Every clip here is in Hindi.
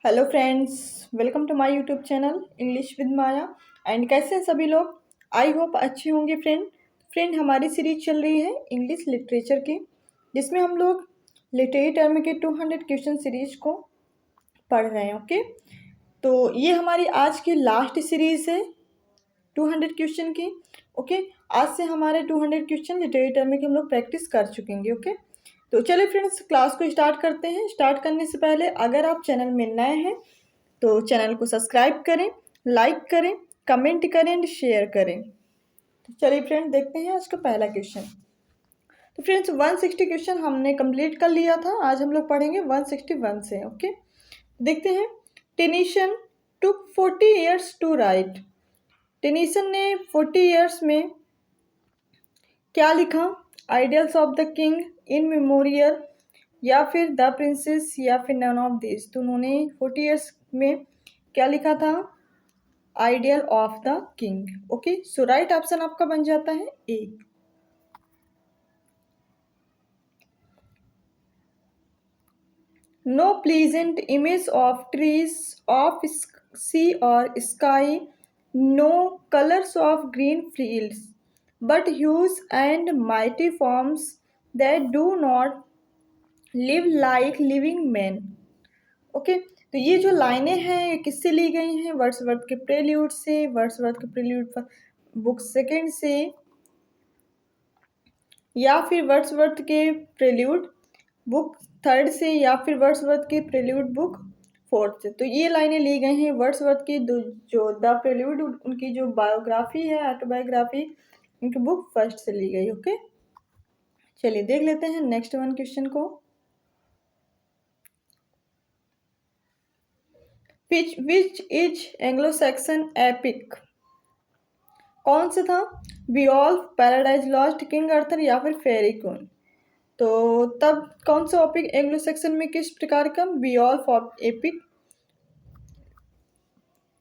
Hello friends, welcome to my YouTube channel English with Maya. And कैसे हैं सभी लोग? आई होप अच्छे होंगे। फ्रेंड हमारी सीरीज चल रही है इंग्लिश लिटरेचर की, जिसमें हम लोग लिटरेरी टर्म के 200 क्वेश्चन सीरीज को पढ़ रहे हैं। ओके, तो ये हमारी आज की लास्ट सीरीज है 200 क्वेश्चन की। ओके, आज से हमारे 200 क्वेश्चन लिटरेरी टर्म के हम लोग प्रैक्टिस कर चुकेंगे। ओके, तो चलिए फ्रेंड्स, क्लास को स्टार्ट करते हैं। स्टार्ट करने से पहले अगर आप चैनल में नए हैं तो चैनल को सब्सक्राइब करें, लाइक करें, कमेंट करें एंड शेयर करें। तो चलिए फ्रेंड, देखते हैं आज का पहला क्वेश्चन। तो फ्रेंड्स 160 क्वेश्चन हमने कंप्लीट कर लिया था, आज हम लोग पढ़ेंगे 161 से। ओके, देखते हैं। Tennyson took 40 years to write. Tennyson ने 40 ईयर्स में क्या लिखा? Idylls of the King, In Memoriam, या फिर द प्रिंसेस, या फिर नन ऑफ दिस। तो उन्होंने 40 ईयर्स में क्या लिखा था? Ideal of the king. Okay, so right option आपका बन जाता है A. No pleasant image of trees, of sea और sky, no colours of green fields, but huge and mighty forms that do not live like living man. Okay, तो ये जो लाइनें हैं ये किससे ली गई हैं? वर्ड्सवर्थ के प्रेल्यूड से, वर्ड्सवर्थ के प्रेल्यूड बुक सेकेंड से, या फिर वर्ड्सवर्थ के प्रेल्यूड बुक थर्ड से, या फिर वर्ड्सवर्थ के प्रेल्यूड बुक फोर्थ से। तो ये लाइनें ली गई हैं वर्ड्सवर्थ की जो द प्रेल्यूड, उनकी जो बायोग्राफी है, ऑटोबायोग्राफी, उनकी बुक फर्स्ट से ली गई। ओके, चलिए देख लेते हैं नेक्स्ट वन क्वेश्चन को। Which is Anglo Saxon epic? कौन सा था? बियोल्फ, पैराडाइज लॉस्ट, किंग अर्थर, या फिर फेरी क्वीन। तो तब कौन सा टॉपिक एंग्लो सेक्शन में किस प्रकार का बियोल्फ ऑफ एपिक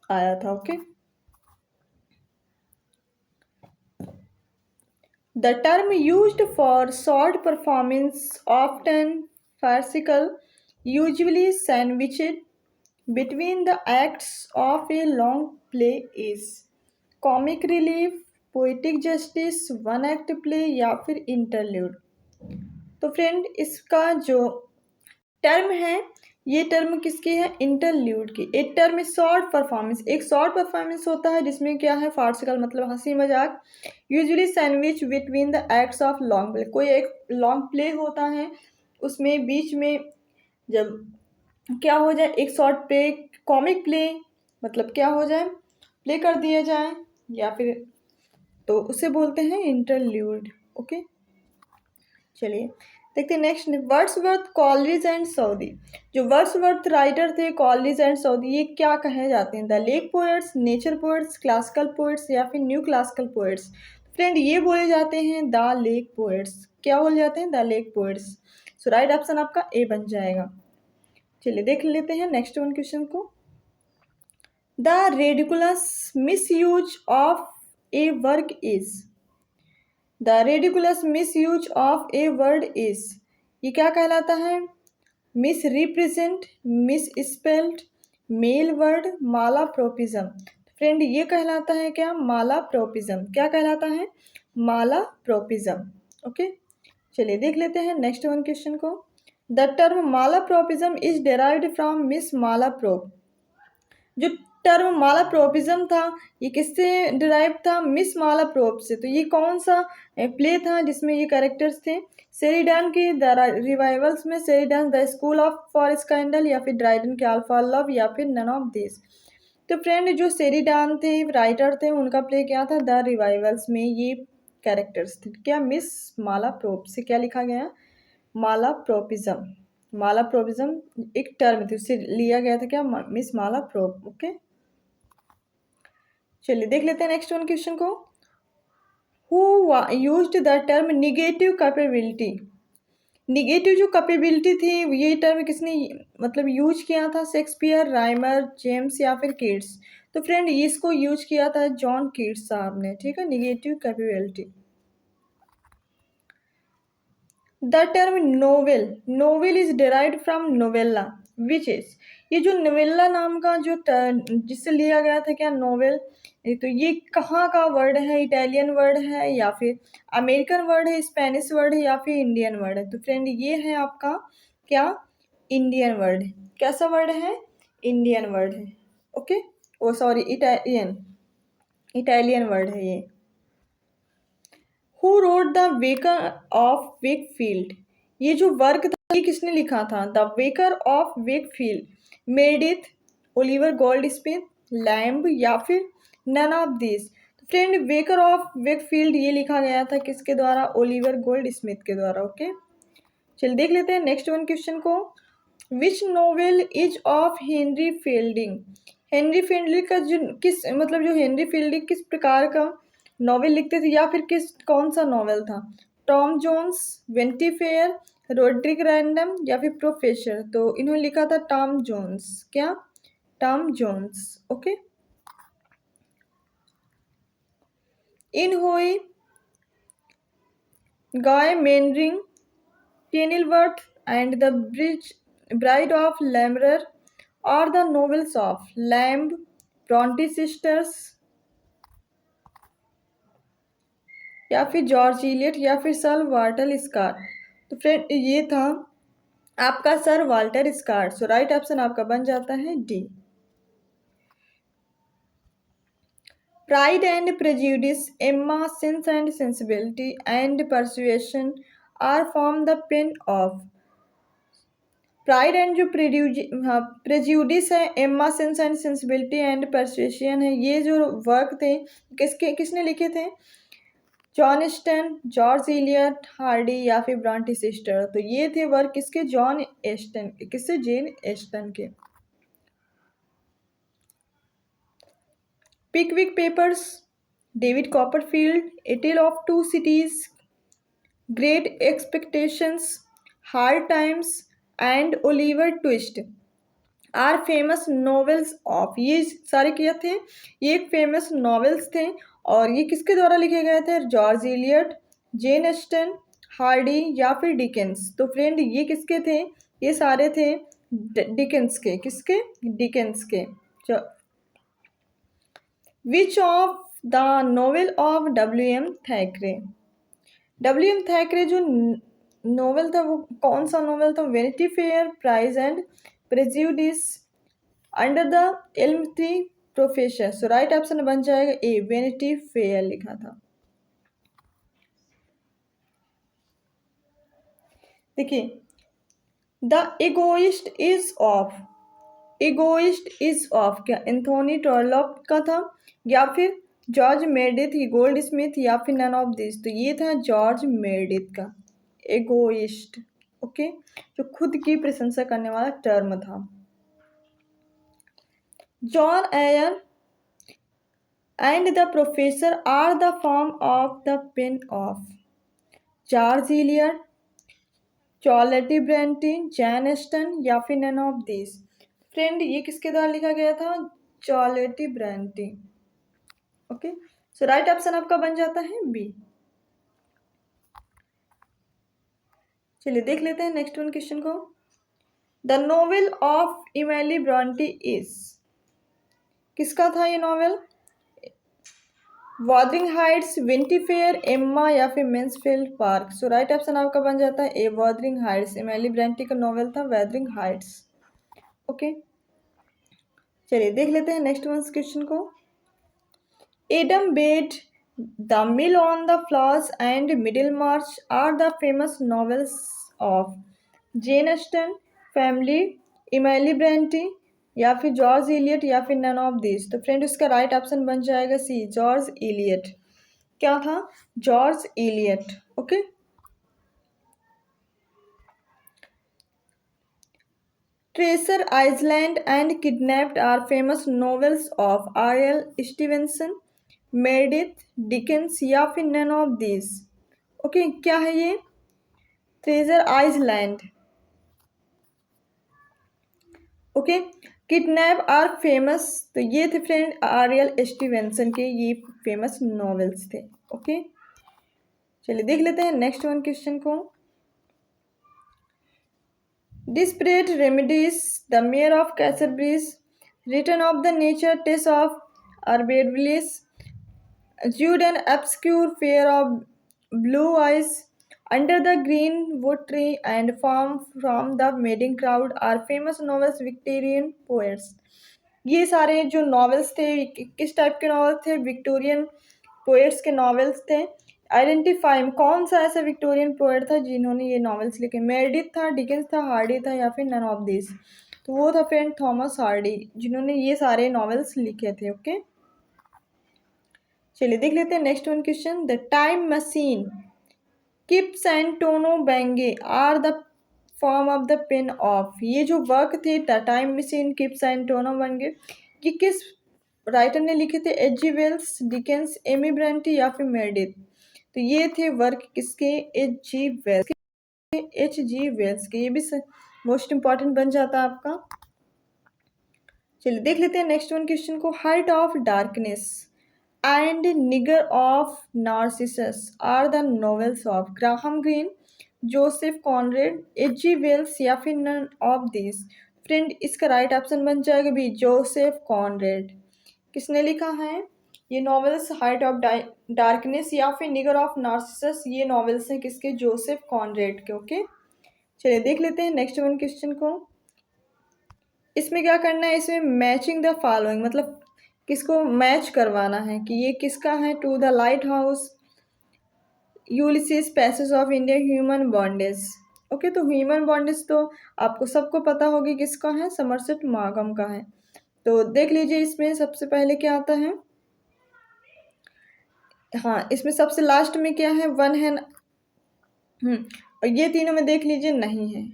आया था? Okay, the term used for short performance often farcical, usually sandwiched between the acts of a long play is comic relief, poetic justice, one act play, या फिर interlude। तो फ्रेंड इसका जो टर्म है, ये टर्म किसकी है? इंटरल्यूड की। एक टर्म शॉर्ट परफॉर्मेंस, एक शॉर्ट परफॉर्मेंस होता है जिसमें क्या है? फार्सिकल मतलब हंसी मजाक। Usually sandwich between the acts of long play, कोई एक लॉन्ग प्ले होता है उसमें बीच में जब क्या हो जाए, एक शॉर्ट प्ले, कॉमिक प्ले, मतलब क्या हो जाए, प्ले कर दिया जाए, या फिर तो उसे बोलते हैं इंटरल्यूड। ओके, चलिए देखते हैं next. Wordsworth, Coleridge and Saudi. जो वर्ड्सवर्थ राइटर थे, कॉलरिज एंड सऊदी, ये क्या कहे जाते हैं? The lake poets, nature poets, classical poets, या फिर न्यू क्लासिकल पोएट्स। फ्रेंड ये बोले जाते हैं द लेक पोएट्स। क्या बोले जाते हैं? The lake poets. So right option आपका ए बन जाएगा। चलिए देख लेते हैं नेक्स्ट वन क्वेश्चन को। The ridiculous misuse of a work is. The ridiculous misuse of a word is, ये क्या कहलाता है? Misrepresent, misspelled, male word, malapropism. Friend ये कहलाता है क्या? माला प्रोपिज्म। क्या कहलाता है? माला प्रोपिज्म। ओके, चलिए देख लेते हैं नेक्स्ट वन क्वेश्चन को। The term malapropism is derived from miss Malaprop. जो टर्म माला प्रोपिज्म था, ये किससे डिराइव था? मिस माला प्रोप से। तो ये कौन सा प्ले था जिसमें ये कैरेक्टर्स थे? शेरिडान के द रिवाइवल्स में Sheridan the school of for scandal, या फिर ड्राइडन के अल्फा लव, या फिर नन ऑफ दिस। तो फ्रेंड जो शेरिडान थे, राइटर थे, उनका प्ले क्या था? द रिवाइवल्स में ये कैरेक्टर्स थे। क्या? मिस माला प्रोप से क्या लिखा गया? माला प्रोपिज्म। माला प्रोपिज्म एक टर्म थी, उससे लिया गया था क्या? मिस माला प्रोप। ओके, चलिए देख लेते हैं नेक्स्ट वन क्वेश्चन को। Who used the term negative capability. Negative जो कैपेबिलिटी थी, ये टर्म किसने मतलब यूज किया था? शेक्सपियर, राइमर, जेम्स, या फिर कीट्स। तो फ्रेंड इसको यूज किया था जॉन कीट्स साहब ने। ठीक है, negative capability. The term novel, novel is derived from novella, witches, ये जो नोवेला नाम का जो जिससे लिया गया था क्या नोवेल, तो ये कहाँ का वर्ड है, इटालियन वर्ड है या फिर अमेरिकन वर्ड है, स्पेनिश वर्ड है या फिर इंडियन वर्ड है? तो फ्रेंड ये है आपका क्या, इंडियन वर्ड है। कैसा वर्ड है, इंडियन वर्ड है। Okay, oh sorry, Italian, Italian word है ये। Who wrote the Vicar of Wakefield, ये जो वर्क था ये किसने लिखा था? The Vicar of Wakefield, Meredith, Oliver Goldsmith, Lamb या फिर none of this? Friend Vicar of Wakefield ये लिखा गया था किसके द्वारा? ओलिवर गोल्ड स्मिथ के द्वारा। ओके, चलिए देख लेते हैं नेक्स्ट वन क्वेश्चन को। Which novel is of Henry Fielding, Henry Fielding का जो किस मतलब जो हेनरी फील्डिंग किस प्रकार का नॉवेल लिखते थे या फिर किस कौन सा नॉवेल था? Tom Jones, Vanity Fair, Roderick Random या फिर प्रोफेसर? तो इन्होंने लिखा था टॉम जोन्स। क्या, Tom Jones. Okay, Ivanhoe, Guy मेनरिंग, Kenilworth and the Bride of Lammermoor are the novels of Lamb, Bronte sisters या फिर जॉर्ज इलियट या फिर सर वाल्टर स्कॉट? तो फ्रेंड ये था आपका sir Walter Scott. So right option आपका बन जाता है D. Pride and Prejudice, Emma, Sense and Sensibility and Persuasion are from the pen of. Pride and जो प्रेज्यूडिस है, Emma, Sense and Sensibility and Persuasion है, ये जो वर्क थे किसने लिखे थे? Jane Austen, George Eliot, Hardy या फिर ब्रॉन्टी सिस्टर? तो ये थे वर्क किसके? जॉन एस्टन, किससे? जेन एस्टन के। Pickwick Papers, David Copperfield, A Tale of Two Cities, Great Expectations, Hard Times and Oliver Twist are famous novels of. ये सारे क्या थे? ये एक फेमस नॉवेल्स थे और ये किसके द्वारा लिखे गए थे? जॉर्ज इलियट, जेन एस्टन, हार्डी या फिर डिकेंस? तो फ्रेंड ये किसके थे? ये सारे थे डिकेंस के। किसके? डिकेंस के। Which of the novel of W M Thackeray, W M Thackeray जो नोवेल था वो कौन सा नोवेल था? Vanity Fair, Pride and Prejudice, Under the Elm Tree, Professor? So right option बन जाएगा ए, वेनिटी फेयर लिखा था। देखिए, the Egoist is of, Egoist is of क्या एंथोनी टॉर्लॉप का था या फिर जॉर्ज मेरेडिथ, गोल्ड स्मिथ या फिर नन ऑफ दिस? तो ये था जॉर्ज मेरेडिथ का एगोइस्ट। ओके, जो खुद की प्रशंसा करने वाला टर्म था। John air and the professor are the form of the pen of George Eliot, Charlotte Bronte, Jane Austen या फिर नन ऑफ दिस? फ्रेंड ये किसके द्वारा लिखा गया था? चार्लेटी ब्रेंटी। ओके, सो राइट ऑप्शन आपका बन जाता है बी। चलिए देख लेते हैं नेक्स्ट वन क्वेश्चन को। The novel of Emily Brontë is, किसका था ये नॉवेल? वॉदरिंग हाइट्स, विंटी फेयर, एम्मा या फिर मेंसफील्ड पार्क? सो राइट ऑप्शन आपका बन जाता है ए, वॉदरिंग हाइट्स। इमेली ब्रॉन्टी का नॉवेल था वॉदरिंग हाइट्स। ओके, चलिए देख लेते हैं नेक्स्ट वन क्वेश्चन को। Adam bed, the Mill on the Floss and Middlemarch are the famous novels of Jane Austen, family, Emily Bronte या फिर जॉर्ज इलियट या फिर नन ऑफ दिस? तो फ्रेंड उसका राइट ऑप्शन बन जाएगा सी, जॉर्ज इलियट। क्या था? George Eliot. Okay, Treasure Island and Kidnapped are famous novels of आर.एल. स्टीवेंसन, मेरेडिथ, डिकेंस या फिर नन ऑफ दिस? ओके, क्या है ये? Treasure Island. Okay, kidnap are famous, तो ये थे फ्रेंड आर.एल. स्टीवेंसन के ये फेमस नॉवेल्स थे। ओके, चलिए देख लेते हैं नेक्स्ट वन क्वेश्चन को। Disparate remedies, The Mayor of Canterbury, Return of the Nature Test of Arborvitae, Jude and Obscure Fair of Blue Eyes, Under the Green Wood Tree, and Farm from the Mating Crowd are famous novels Victorian poets. ये सारे जो नॉवेल्स थे किस टाइप के नॉवेल्स थे? विक्टोरियन पोएट्स के नॉवेल्स थे। आइडेंटिफाई कौन सा ऐसा विक्टोरियन पोएट था जिन्होंने ये नॉवेल्स लिखे? मेरेडिथ था, डिकेंस था, हार्डी था या फिर नन ऑफ दिस? तो वो था फ्रेंड थॉमस हार्डी जिन्होंने ये सारे नॉवेल्स लिखे थे। ओके, चलिए देख लेते हैं next one question. The Time Machine Kipps and Tono Bungay are the form of the pen of. ये जो वर्क थे the Time Machine, Kipps and Tono Bungay, ये किस राइटर ने लिखे थे? H.G. वेल्स, डिकेंस, एमी ब्रेंटी या फिर मेरेडिथ? तो ये थे वर्क किसके? H.G. वेल्स के। H.G. वेल्स के। ये भी मोस्ट इंपॉर्टेंट बन जाता है आपका। चलिए देख लेते हैं नेक्स्ट वन क्वेश्चन को। Heart of Darkness and Nigger of Narcissus are the novels of Graham Greene, Joseph Conrad, H.G. Wells या फिर नन ऑफ दिस? फ्रेंड इसका राइट ऑप्शन बन जाएगा भी जोसेफ कॉनरेड। किसने लिखा है ये नॉवेल्स? हाइट ऑफ डार्कनेस या फिर निगर ऑफ नार्सिसस, ये नॉवेल्स हैं किसके? जोसेफ कॉनरेड के। ओके, चलिए देख लेते हैं नेक्स्ट वन क्वेश्चन को। इसमें क्या करना है? इसमें मैचिंग द फॉलोइंग, मतलब किसको मैच करवाना है कि ये किसका है? To the Lighthouse, Ulysses, Passage of India, Human Bondage. Okay, तो ह्यूमन बॉन्डेज तो आपको सबको पता होगी किसका है? समरसेट मॉगम का है। तो देख लीजिए इसमें सबसे पहले क्या आता है। हाँ, इसमें सबसे लास्ट में क्या है? वन है और ये तीनों में देख लीजिए नहीं है।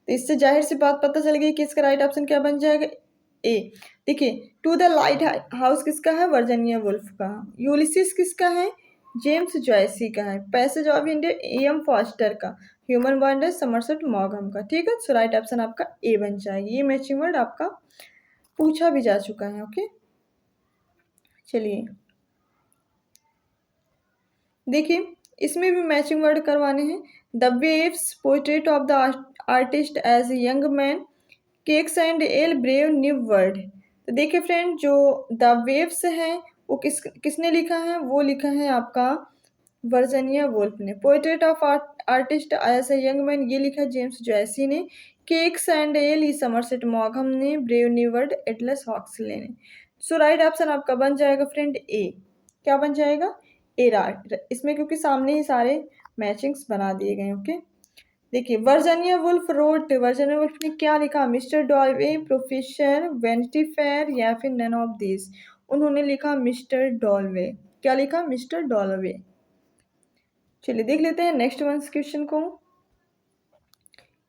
तो इससे जाहिर सी बात पता चल गई कि इसका राइट ऑप्शन क्या बन जाएगा? ए। देखिए, टू द लाइट हाउस किसका है? वर्जीनिया वुल्फ का। यूलिसिस किसका है? जेम्स जॉयसी का है। Passage of India A.M. Foster का। ह्यूमन बॉन्डेज समरसेट मॉगम का। ठीक है, सो राइट ऑप्शन आपका ए बन जाएगी। ये मैचिंग वर्ड आपका पूछा भी जा चुका है। ओके, चलिए देखिए इसमें भी मैचिंग वर्ड करवाने हैं। The Waves, Portrait of the Artist as a Young Man, Cakes and Ale, Brave New World. तो देखिए फ्रेंड, जो द वेव्स है वो किसने लिखा है? वो लिखा है आपका वर्जीनिया वुल्फ ने। Portrait of Artist as a Young Man, ये लिखा जेम्स जॉयसी ने। केक्स एंड एल, ये समरसेट मॉगम ने। ब्रेव न्यू वर्ड, एटलस हॉक्सले ने। सो राइट ऑप्शन आपका बन जाएगा फ्रेंड ए। क्या बन जाएगा? ए राइट इसमें, क्योंकि सामने ही सारे मैचिंग्स बना दिए गए। ओके, देखिए Virginia Woolf wrote, Virginia Woolf ने क्या लिखा? मिस्टर डॉलवे, प्रोफेसर, वेनिटी फेयर या फिर नन ऑफ दिस? उन्होंने लिखा मिस्टर डॉलवे। क्या लिखा? मिस्टर डॉलवे। चलिए देख लेते हैं नेक्स्ट वन क्वेश्चन को।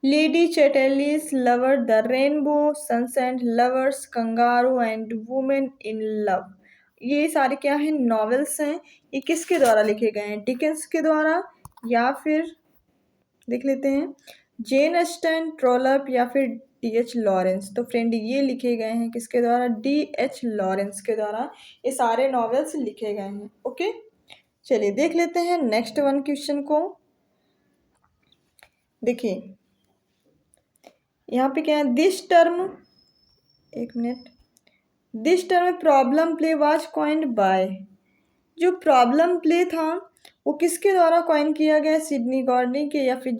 Lady Chatterley's lover, the rainbow, sunset lovers, kangaroo and women in love, ये सारे क्या है? नॉवेल्स हैं। ये किसके द्वारा लिखे गए हैं? डिकेंस के द्वारा या फिर देख लेते हैं जेन ऑस्टन, ट्रोलप या फिर D.H. लॉरेंस? तो फ्रेंड ये लिखे गए हैं किसके द्वारा? D.H. लॉरेंस के द्वारा ये सारे नॉवेल्स लिखे गए हैं। ओके, चलिए देख लेते हैं नेक्स्ट वन क्वेश्चन को। देखिए यहाँ पे क्या है? दिस टर्म, एक minute, this term problem play was coined bye, जो प्रॉब्लम प्ले था वो किसके द्वारा कॉइन किया गया? सिडनी गॉर्डनी के या फिर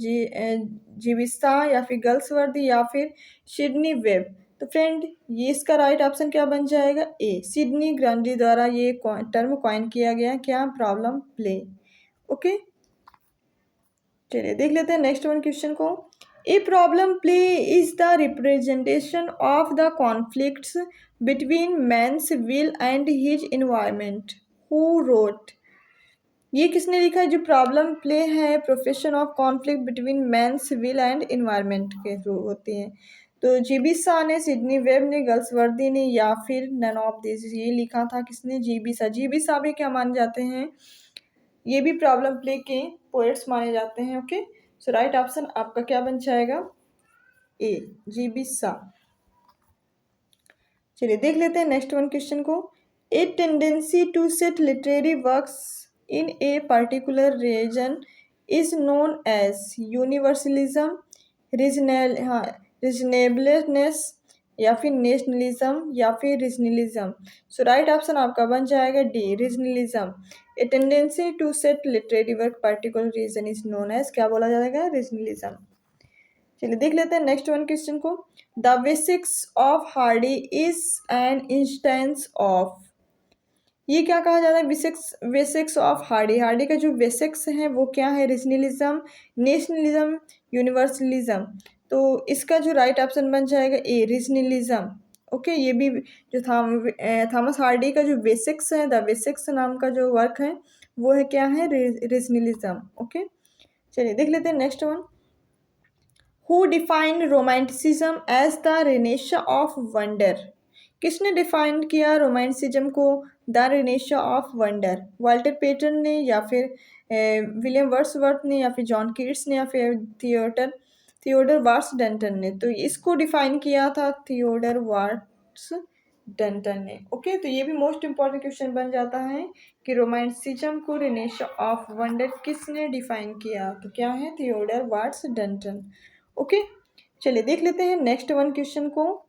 जीविस्ता या फिर गर्ल्सवर्दी या फिर सिडनी वेब? तो फ्रेंड ये इसका राइट ऑप्शन क्या बन जाएगा? ए, सिडनी ग्रांडी द्वारा ये टर्म कॉइन किया गया। क्या? Problem play. ओके, चलिए देख लेते हैं नेक्स्ट वन क्वेश्चन को। A problem play is the representation of the conflicts between man's will and his environment, who wrote? ये किसने लिखा है? जो प्रॉब्लम प्ले है profession of conflict between man's will and environment के थ्रू होती है। तो जीबी शाह ने, सिडनी वेब ने, गर्ल्सवर्दी ने या फिर नन ऑफ दिस? ये लिखा था किसने? जीबी शाह। जीबी शाह भी क्या माने जाते हैं? ये भी प्रॉब्लम प्ले के पोएट्स माने जाते हैं। ओके, सो राइट ऑप्शन आपका क्या बन जाएगा? A, G B Shaw. चलिए देख लेते हैं नेक्स्ट वन क्वेश्चन को। A tendency to set literary works in a particular region is known as universalism, regional, हाँ, रीजनेबलनेस, या फिर नेशनलिज्म, या फिर रीजनलिज्म। सो राइट ऑप्शन आपका बन जाएगा D, regionalism. A tendency to set literary work particular region is known as, क्या बोला जाएगा, रीजनलिज्म। चलिए देख लेते हैं नेक्स्ट वन क्वेश्चन को। The basics of Hardy is an instance of, ये क्या कहा जाता है, basics, basics of Hardy, Hardy का जो बेसिक्स है वो क्या है, रीजनलिज्म, नेशनलिज्म, यूनिवर्सलिज्म। तो इसका जो राइट ऑप्शन बन जाएगा ए, रीजनलिज्म। ओके, ये भी जो थॉमस हार्डी का जो बेसिक्स है, द बेसिक्स नाम का जो वर्क है वो है क्या है, रीजनलिज्म। ओके, चलिए देख लेते हैं next one. Who defined romanticism as the renaissance of wonder, किसने डिफाइन किया रोमांटिसिज्म को, the renaissance of wonder, Walter Pater ने, या फिर विलियम वर्ड्सवर्थ ने, या फिर जॉन कीट्स ने, या फिर थियोडर वार्स डेंटन ने। तो इसको डिफाइन किया था थियोडर वार्स डेंटन ने। ओके, तो ये भी मोस्ट इंपॉर्टेंट क्वेश्चन बन जाता है कि रोमांटिसिज्म को रेनेशा ऑफ वंडर किसने डिफाइन किया, तो क्या है, थियोडर वार्स डेंटन। ओके, चलिए देख लेते हैं नेक्स्ट वन क्वेश्चन को।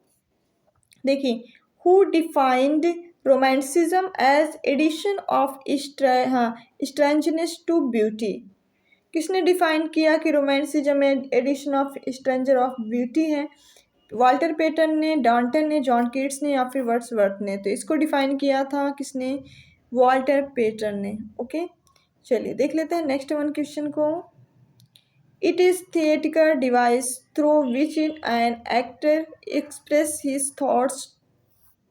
देखिए, who defined romanticism as addition of strangeness to beauty, किसने डिफाइन किया कि रोमांटिसिज्म में addition of stranger of beauty है, वाल्टर पेटन ने, डांटन ने, जॉन कीट्स ने, या फिर वर्ड्सवर्थ ने। तो इसको डिफाइन किया था किसने, वाल्टर पेटन ने। ओके, चलिए देख लेते हैं नेक्स्ट वन क्वेश्चन को। It is theatrical device through which an actor expresses his thoughts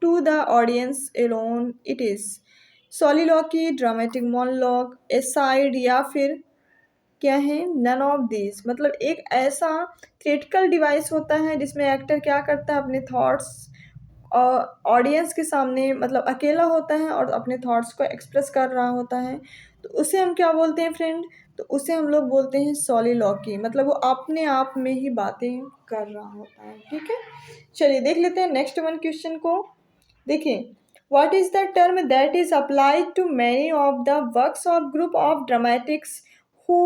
to the audience alone. It is soliloquy, dramatic monologue, aside, या फिर क्या है, नन ऑफ दिस। मतलब एक ऐसा थिएटिकल डिवाइस होता है जिसमें एक्टर क्या करता है, अपने थॉट्स ऑडियंस के सामने, मतलब अकेला होता है और अपने थॉट्स को एक्सप्रेस कर रहा होता है। तो उसे हम क्या बोलते हैं फ्रेंड, तो उसे हम लोग बोलते हैं सॉलिलॉकी, मतलब वो अपने आप में ही बातें कर रहा होता है। ठीक है, चलिए देख लेते हैं नेक्स्ट वन क्वेश्चन को। देखिए, what is the term that is applied to many of the works of group of dramatics who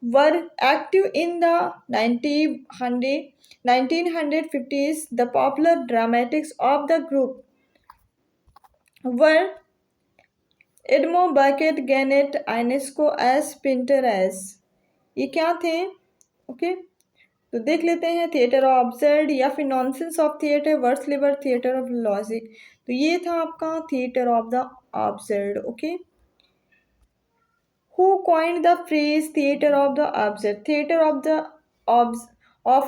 were active in the 1950s. The popular dramatics of the group were Edmond Bucket, Gannett, Ionesco, as Pinter as, ये क्या थे। ओके, तो देख लेते हैं, थिएटर ऑफ ऑब्सर्ड, या फिर नॉनसेंस ऑफ थिएटर, वर्ड्सलीवर, थिएटर ऑफ लॉजिक। तो ये था आपका theatre of the absurd. Okay, who coined the phrase theatre of the absurd, theatre of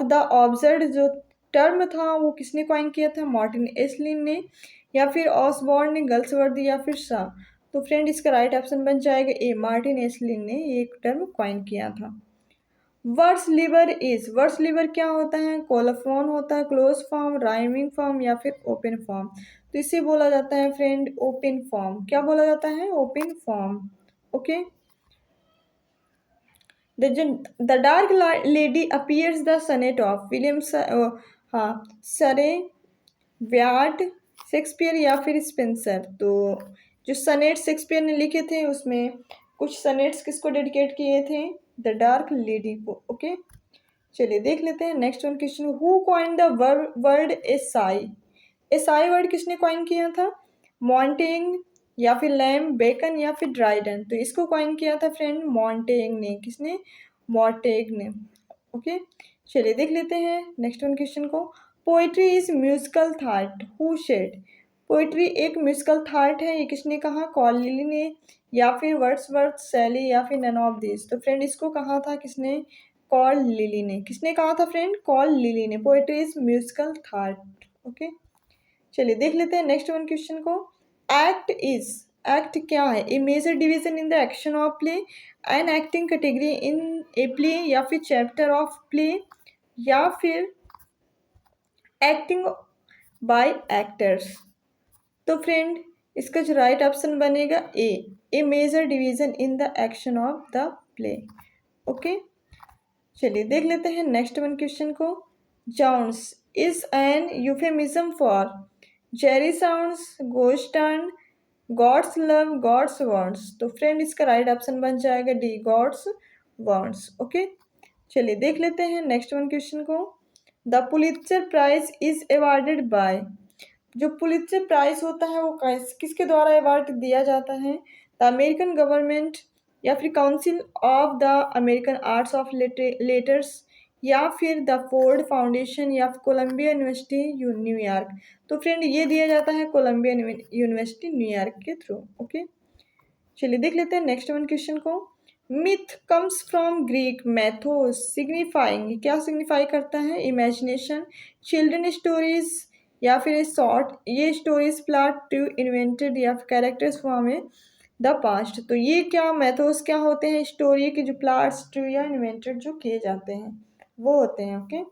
the absurd जो टर्म था वो किसने कॉइन किया था, मार्टिन एसलिन ने, या फिर ऑसबॉर्न ने, गल्सवर्दी, या फिर शाह। तो फ्रेंड इसका राइट ऑप्शन बन जाएगा ए, मार्टिन एसलिन ने ये टर्म कॉइन किया था। Words lever is, words lever क्या होता है, कोलोफोन होता है, क्लोज फॉर्म, राइमिंग फॉर्म, या फिर ओपन फॉर्म। तो इसे बोला जाता है फ्रेंड ओपन फॉर्म, क्या बोला जाता है, open form. Okay, The Dark Lady appears the sonnet of William हाँ, सरे, व्याट, शेक्सपियर, या फिर स्पेंसर। तो जो सनेट शेक्सपियर ने लिखे थे उसमें कुछ सनेट्स किसको डेडिकेट किए थे, द डार्क लेडी को। ओके, चलिए देख लेते हैं next one question. Who coin the word acai, acai word किसने कॉइन किया था, मॉन्टेग, या फिर लैम, बेकन, या फिर ड्राइडन। तो इसको कॉइन किया था फ्रेंड मॉन्टेग ने, किसने, मॉन्टेग ने। ओके, चलिए देख लेते हैं नेक्स्ट वन क्वेश्चन को। Poetry is musical thought, who said, poetry एक म्यूजिकल थाट है, ये किसने कहा, कॉल लिली ने, या फिर वर्ड्सवर्थ, शैली, या फिर नन ऑफ दिस। तो फ्रेंड इसको कहा था किसने, कॉल लिली ने। किसने कहा था फ्रेंड, कॉल लिली ने, poetry is musical thought. Okay, चलिए देख लेते हैं नेक्स्ट वन क्वेश्चन को। एक्ट इज, एक्ट क्या है, a major division in the action of play, an acting category in a play, या फिर चैप्टर ऑफ प्ले, या फिर एक्टिंग बाय एक्टर्स। तो फ्रेंड इसका जो राइट ऑप्शन बनेगा a major division in the action of the play. Okay, चलिए देख लेते हैं नेक्स्ट वन क्वेश्चन को। Jounce is an euphemism for, jerry sounds, ghost turn, God's love, God's wants. तो फ्रेंड इसका राइट ऑप्शन बन जाएगा डी, गॉड्स वांट्स। ओके, चलिए देख लेते हैं नेक्स्ट वन क्वेश्चन को। The Pulitzer prize is awarded by, जो पुलित्जर प्राइज होता है वो किसके द्वारा अवार्ड दिया जाता है? द अमेरिकन गवर्नमेंट, या फिर council of the American arts of letters, या फिर द फोर्ड फाउंडेशन, या फिर कोलंबिया यूनिवर्सिटी न्यूयॉर्क। तो फ्रेंड ये दिया जाता है कोलंबिया यूनिवर्सिटी न्यूयॉर्क के थ्रू। ओके, चलिए देख लेते हैं नेक्स्ट वन क्वेश्चन को। Myth comes from Greek mythos signifying, क्या सिग्निफाई करता है? इमेजिनेशन, चिल्ड्रन स्टोरीज, या फिर शॉर्ट ये स्टोरीज प्लॉट टू इन्वेंटेड, या फिर कैरेक्टर्स फॉर्म है द पास्ट। तो ये क्या मैथोस क्या होते हैं? स्टोरी के जो प्लॉट्स ट्रू या इन्वेंटेड जो किए जाते हैं वो होते हैं। ओके,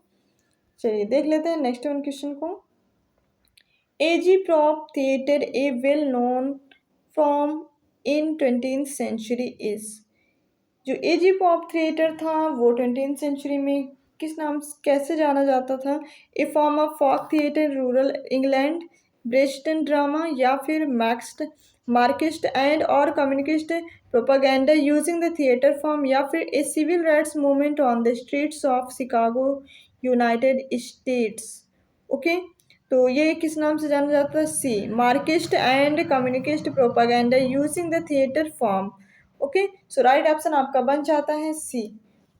चलिए देख लेते हैं नेक्स्ट वन क्वेश्चन को। Agitprop theatre a well known from in 20th century is, जो एजिप्रॉप थिएटर था वो 20th सेंचुरी में किस नाम कैसे जाना जाता था? A form of folk theatre rural England, Brechtian drama, या फिर मैक्स्ट मार्किस्ट एंड और communist propaganda using the theatre form, या फिर a civil rights movement on the streets of Chicago United States. Okay, तो ये किस नाम से जाना जाता है? C, Marxist and communist propaganda using the theatre form. Okay, so right option आपका बन जाता है सी।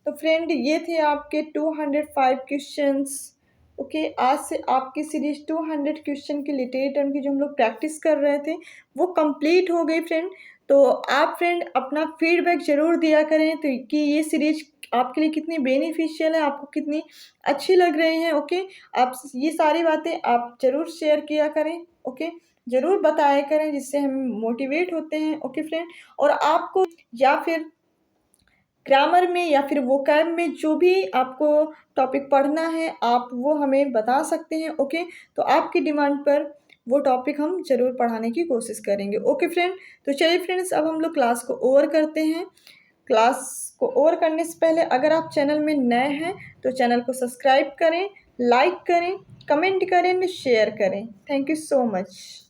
तो फ्रेंड ये थे आपके 205 क्वेश्चंस। ओके, आज से आपकी सीरीज 200 क्वेश्चन की लिटरेरी टर्म की जो हम लोग प्रैक्टिस कर रहे थे वो कंप्लीट हो गई फ्रेंड। तो आप फ्रेंड अपना फीडबैक ज़रूर दिया करें तो कि ये सीरीज आपके लिए कितनी बेनिफिशियल है, आपको कितनी अच्छी लग रही है। ओके, आप ये सारी बातें आप ज़रूर शेयर किया करें। ओके, ज़रूर बताया करें जिससे हम मोटिवेट होते हैं। ओके फ्रेंड, और आपको या फिर ग्रामर में या फिर वोकैब में जो भी आपको टॉपिक पढ़ना है आप वो हमें बता सकते हैं। ओके, तो आपकी डिमांड पर वो टॉपिक हम ज़रूर पढ़ाने की कोशिश करेंगे। ओके फ्रेंड, तो चलिए फ्रेंड्स अब हम लोग क्लास को ओवर करते हैं। क्लास को ओवर करने से पहले अगर आप चैनल में नए हैं तो चैनल को सब्सक्राइब करें, लाइक करें, कमेंट करें, शेयर करें। Thank you so much.